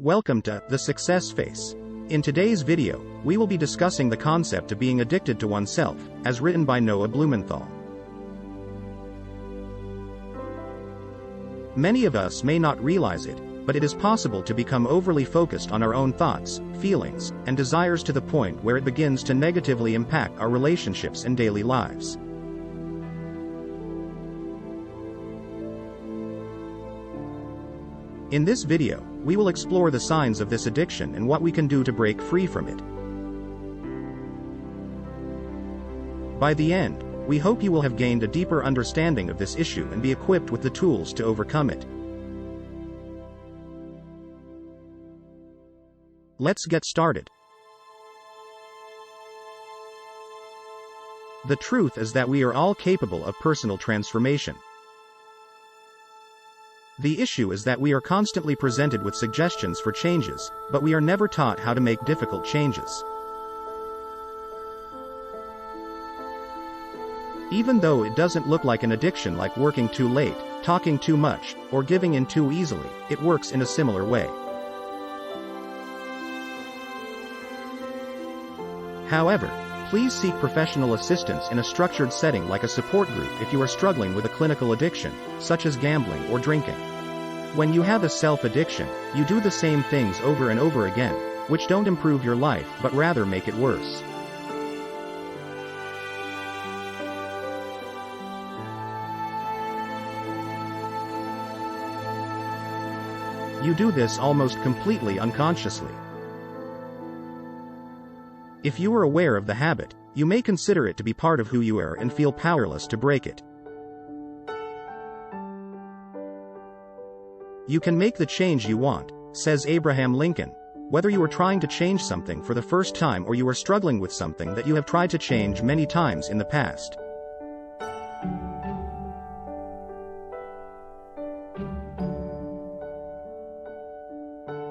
Welcome to The Success Face. In today's video, we will be discussing the concept of being addicted to oneself, as written by Noah Blumenthal. Many of us may not realize it, but it is possible to become overly focused on our own thoughts, feelings, and desires to the point where it begins to negatively impact our relationships and daily lives. In this video, we will explore the signs of this addiction and what we can do to break free from it. By the end, we hope you will have gained a deeper understanding of this issue and be equipped with the tools to overcome it. Let's get started. The truth is that we are all capable of personal transformation. The issue is that we are constantly presented with suggestions for changes, but we are never taught how to make difficult changes. Even though it doesn't look like an addiction like working too late, talking too much, or giving in too easily, it works in a similar way. However, please seek professional assistance in a structured setting like a support group if you are struggling with a clinical addiction, such as gambling or drinking. When you have a self-addiction, you do the same things over and over again, which don't improve your life but rather make it worse. You do this almost completely unconsciously. If you are aware of the habit, you may consider it to be part of who you are and feel powerless to break it. You can make the change you want, says Abraham Lincoln, whether you are trying to change something for the first time or you are struggling with something that you have tried to change many times in the past.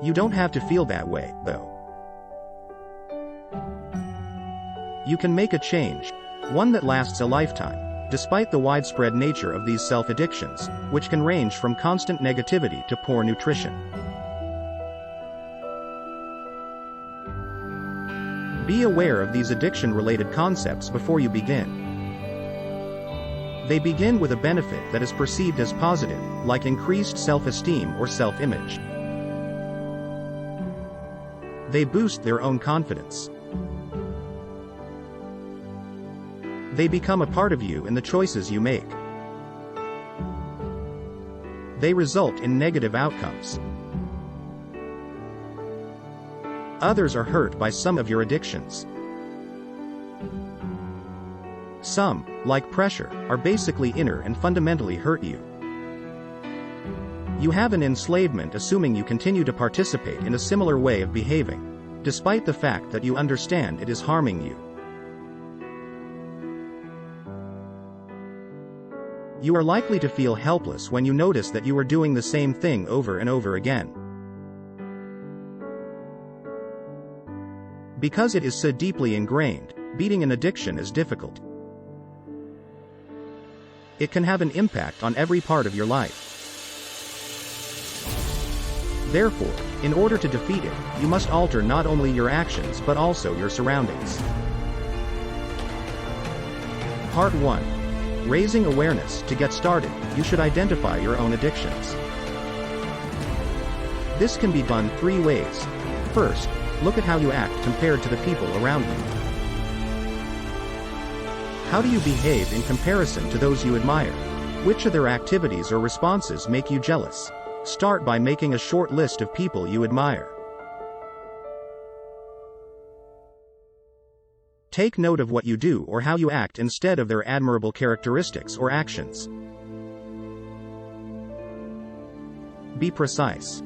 You don't have to feel that way, though. You can make a change, one that lasts a lifetime, despite the widespread nature of these self-addictions, which can range from constant negativity to poor nutrition. Be aware of these addiction-related concepts before you begin. They begin with a benefit that is perceived as positive, like increased self-esteem or self-image. They boost their own confidence. They become a part of you and the choices you make. They result in negative outcomes. Others are hurt by some of your addictions. Some, like pressure, are basically inner and fundamentally hurt you. You have an enslavement assuming you continue to participate in a similar way of behaving, despite the fact that you understand it is harming you. You are likely to feel helpless when you notice that you are doing the same thing over and over again. Because it is so deeply ingrained, beating an addiction is difficult. It can have an impact on every part of your life. Therefore, in order to defeat it, you must alter not only your actions but also your surroundings. Part 1. Raising awareness. To get started, you should identify your own addictions. This can be done 3 ways. First, look at how you act compared to the people around you. How do you behave in comparison to those you admire? Which of their activities or responses make you jealous? Start by making a short list of people you admire. Take note of what you do or how you act instead of their admirable characteristics or actions. Be precise.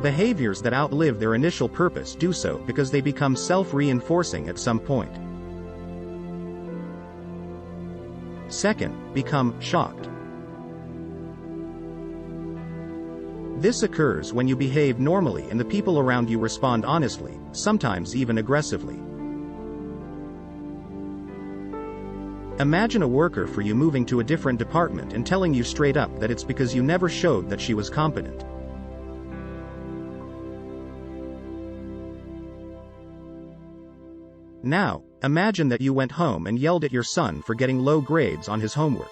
Behaviors that outlive their initial purpose do so because they become self-reinforcing at some point. Second, become shocked. This occurs when you behave normally and the people around you respond honestly, sometimes even aggressively. Imagine a worker for you moving to a different department and telling you straight up that it's because you never showed that she was competent. Now, imagine that you went home and yelled at your son for getting low grades on his homework.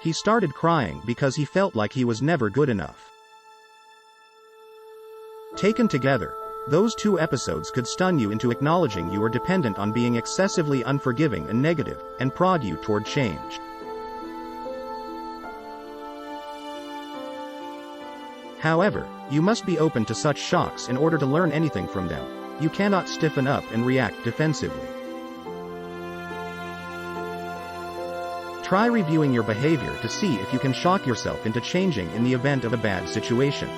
He started crying because he felt like he was never good enough. Taken together, those two episodes could stun you into acknowledging you are dependent on being excessively unforgiving and negative, and prod you toward change. However, you must be open to such shocks in order to learn anything from them. You cannot stiffen up and react defensively. Try reviewing your behavior to see if you can shock yourself into changing in the event of a bad situation.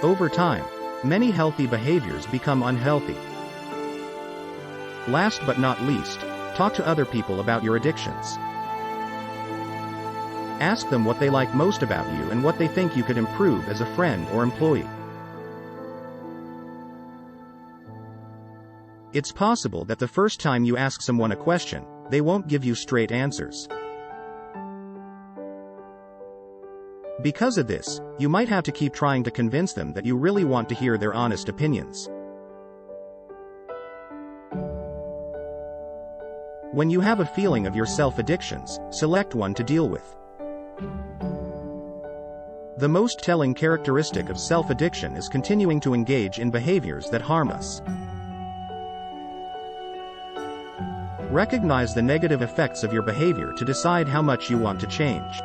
Over time, many healthy behaviors become unhealthy. Last but not least, talk to other people about your addictions. Ask them what they like most about you and what they think you could improve as a friend or employee. It's possible that the first time you ask someone a question, they won't give you straight answers. Because of this, you might have to keep trying to convince them that you really want to hear their honest opinions. When you have a feeling of your self-addictions, select one to deal with. The most telling characteristic of self-addiction is continuing to engage in behaviors that harm us. Recognize the negative effects of your behavior to decide how much you want to change.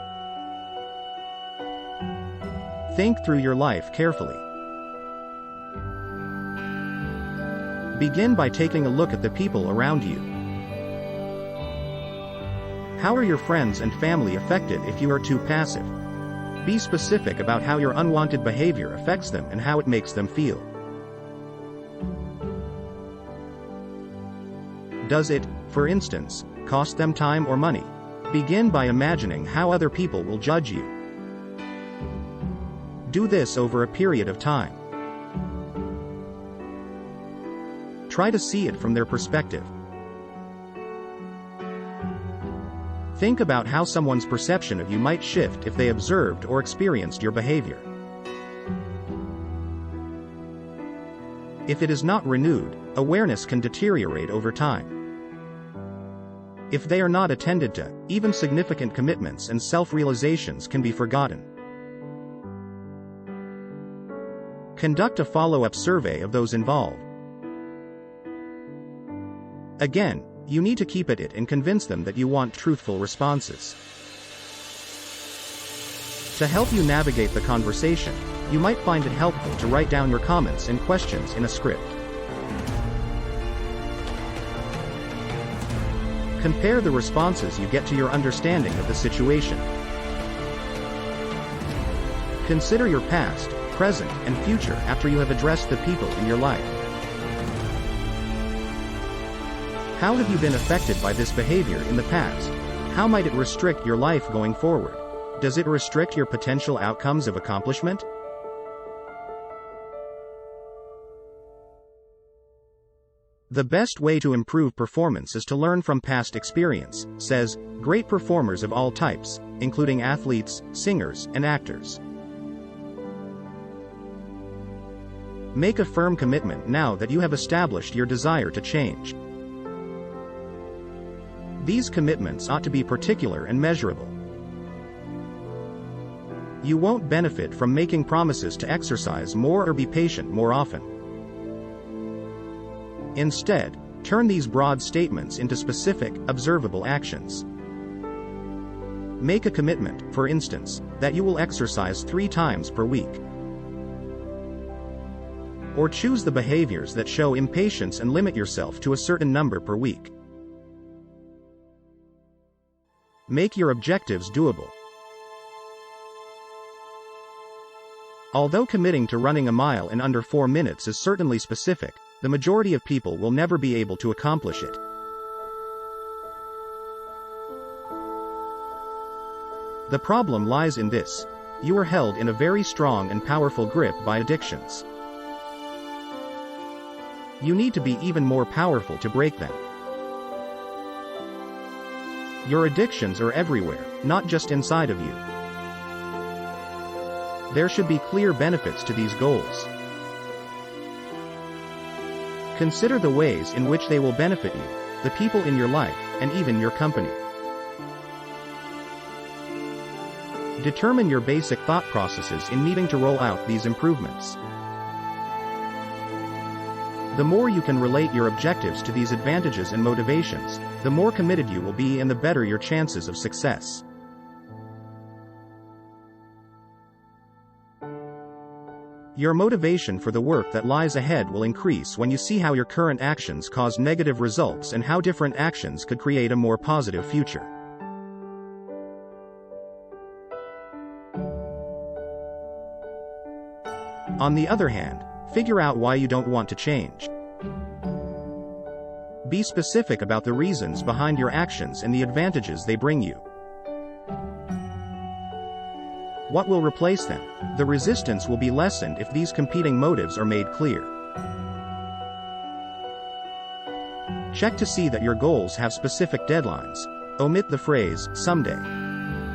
Think through your life carefully. Begin by taking a look at the people around you. How are your friends and family affected if you are too passive? Be specific about how your unwanted behavior affects them and how it makes them feel. Does it, for instance, cost them time or money? Begin by imagining how other people will judge you. Do this over a period of time. Try to see it from their perspective. Think about how someone's perception of you might shift if they observed or experienced your behavior. If it is not renewed, awareness can deteriorate over time. If they are not attended to, even significant commitments and self-realizations can be forgotten. Conduct a follow-up survey of those involved. Again, you need to keep at it and convince them that you want truthful responses. To help you navigate the conversation, you might find it helpful to write down your comments and questions in a script. Compare the responses you get to your understanding of the situation. Consider your past, present, and future after you have addressed the people in your life. How have you been affected by this behavior in the past? How might it restrict your life going forward? Does it restrict your potential outcomes of accomplishment? The best way to improve performance is to learn from past experience, says great performers of all types, including athletes, singers, and actors. Make a firm commitment now that you have established your desire to change. These commitments ought to be particular and measurable. You won't benefit from making promises to exercise more or be patient more often. Instead, turn these broad statements into specific, observable actions. Make a commitment, for instance, that you will exercise 3 times per week. Or choose the behaviors that show impatience and limit yourself to a certain number per week. Make your objectives doable. Although committing to running a mile in under 4 minutes is certainly specific, the majority of people will never be able to accomplish it. The problem lies in this: you are held in a very strong and powerful grip by addictions. You need to be even more powerful to break them. Your addictions are everywhere, not just inside of you. There should be clear benefits to these goals. Consider the ways in which they will benefit you, the people in your life, and even your company. Determine your basic thought processes in needing to roll out these improvements. The more you can relate your objectives to these advantages and motivations, the more committed you will be and the better your chances of success. Your motivation for the work that lies ahead will increase when you see how your current actions cause negative results and how different actions could create a more positive future. On the other hand, figure out why you don't want to change. Be specific about the reasons behind your actions and the advantages they bring you. What will replace them? The resistance will be lessened if these competing motives are made clear. Check to see that your goals have specific deadlines. Omit the phrase, someday.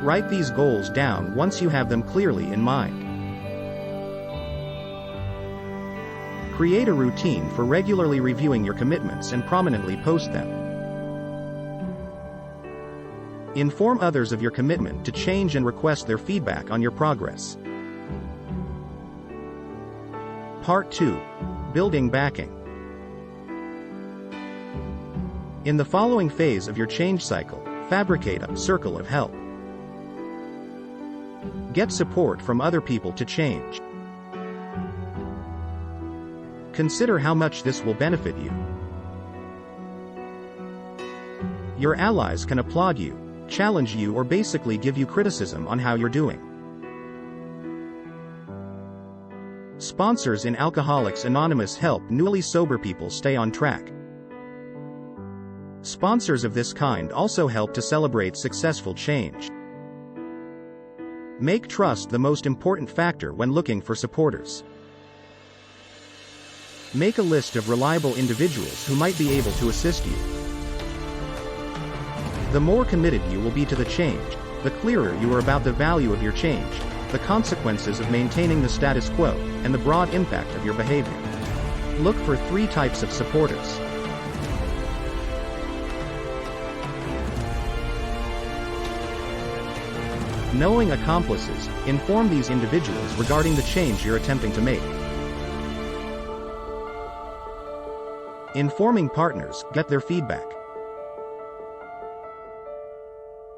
Write these goals down once you have them clearly in mind. Create a routine for regularly reviewing your commitments and prominently post them. Inform others of your commitment to change and request their feedback on your progress. Part 2. Building backing. In the following phase of your change cycle, fabricate a circle of help. Get support from other people to change. Consider how much this will benefit you. Your allies can applaud you, challenge you, or basically give you criticism on how you're doing. Sponsors in Alcoholics Anonymous help newly sober people stay on track. Sponsors of this kind also help to celebrate successful change. Make trust the most important factor when looking for supporters. Make a list of reliable individuals who might be able to assist you. The more committed you will be to the change, the clearer you are about the value of your change, the consequences of maintaining the status quo, and the broad impact of your behavior. Look for 3 types of supporters. Knowing accomplices, inform these individuals regarding the change you're attempting to make. Informing partners, get their feedback.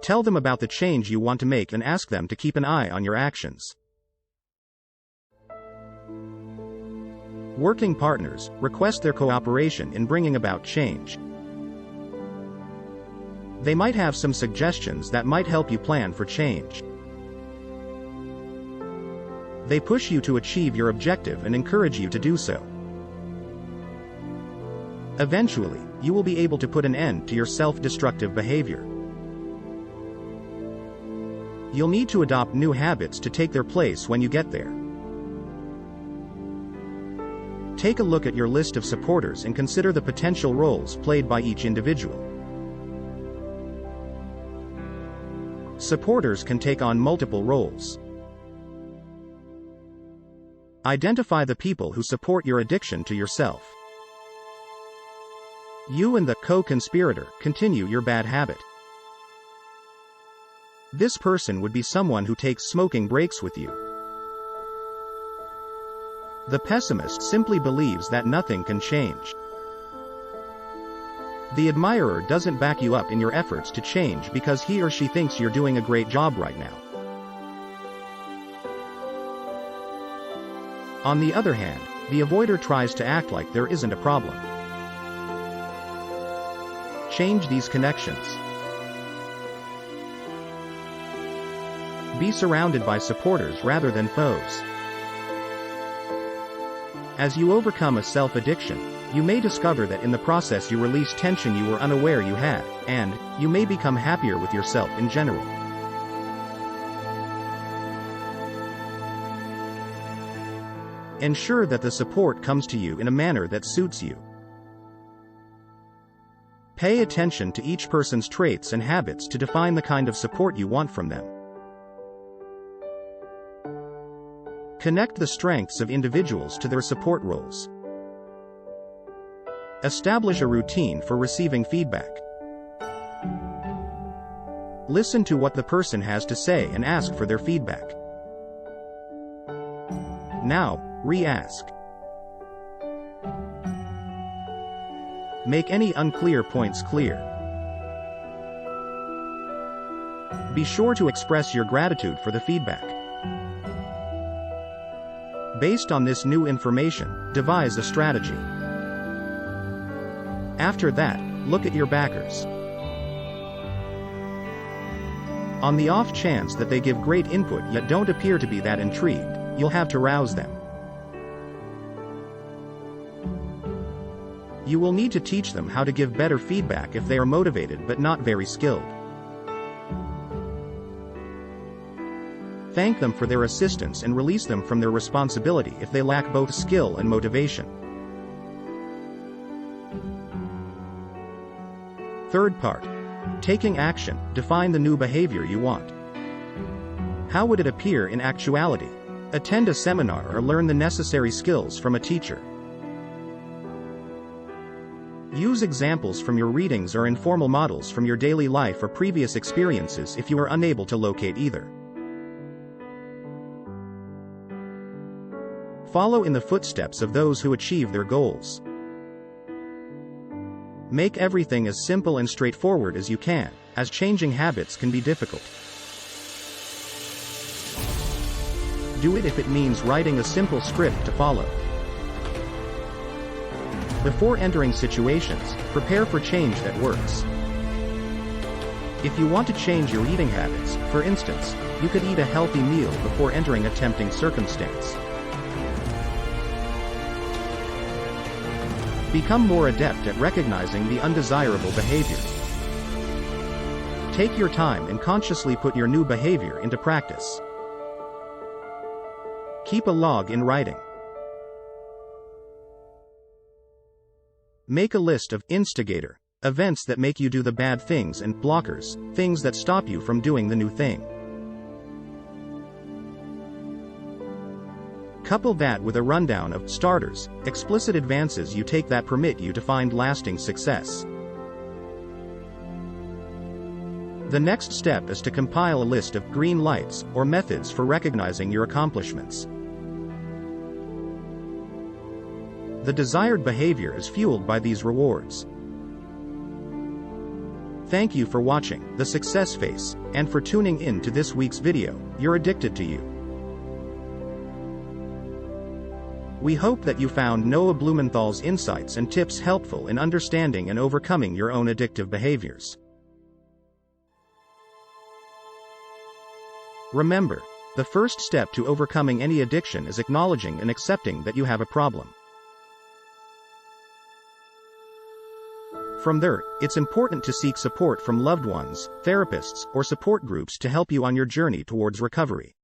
Tell them about the change you want to make and ask them to keep an eye on your actions. Working partners, request their cooperation in bringing about change. They might have some suggestions that might help you plan for change. They push you to achieve your objective and encourage you to do so. Eventually, you will be able to put an end to your self-destructive behavior. You'll need to adopt new habits to take their place when you get there. Take a look at your list of supporters and consider the potential roles played by each individual. Supporters can take on multiple roles. Identify the people who support your addiction to yourself. You and the co-conspirator continue your bad habit. This person would be someone who takes smoking breaks with you. The pessimist simply believes that nothing can change. The admirer doesn't back you up in your efforts to change because he or she thinks you're doing a great job right now. On the other hand, the avoider tries to act like there isn't a problem. Change these connections. Be surrounded by supporters rather than foes. As you overcome a self-addiction, you may discover that in the process you release tension you were unaware you had, and you may become happier with yourself in general. Ensure that the support comes to you in a manner that suits you. Pay attention to each person's traits and habits to define the kind of support you want from them. Connect the strengths of individuals to their support roles. Establish a routine for receiving feedback. Listen to what the person has to say and ask for their feedback. Now, re-ask. Make any unclear points clear. Be sure to express your gratitude for the feedback. Based on this new information, devise a strategy. After that, look at your backers. On the off chance that they give great input yet don't appear to be that intrigued, you'll have to rouse them. You will need to teach them how to give better feedback if they are motivated but not very skilled. Thank them for their assistance and release them from their responsibility if they lack both skill and motivation. Third part. Taking action. Define the new behavior you want. How would it appear in actuality? Attend a seminar or learn the necessary skills from a teacher. Use examples from your readings or informal models from your daily life or previous experiences if you are unable to locate either. Follow in the footsteps of those who achieve their goals. Make everything as simple and straightforward as you can, as changing habits can be difficult. Do it if it means writing a simple script to follow. Before entering situations, prepare for change that works. If you want to change your eating habits, for instance, you could eat a healthy meal before entering a tempting circumstance. Become more adept at recognizing the undesirable behavior. Take your time and consciously put your new behavior into practice. Keep a log in writing. Make a list of instigator events that make you do the bad things and blockers, things that stop you from doing the new thing. Couple that with a rundown of starters, explicit advances you take that permit you to find lasting success. The next step is to compile a list of green lights or methods for recognizing your accomplishments. The desired behavior is fueled by these rewards. Thank you for watching The Success Face, and for tuning in to this week's video, You're Addicted to You. We hope that you found Noah Blumenthal's insights and tips helpful in understanding and overcoming your own addictive behaviors. Remember, the first step to overcoming any addiction is acknowledging and accepting that you have a problem. From there, it's important to seek support from loved ones, therapists, or support groups to help you on your journey towards recovery.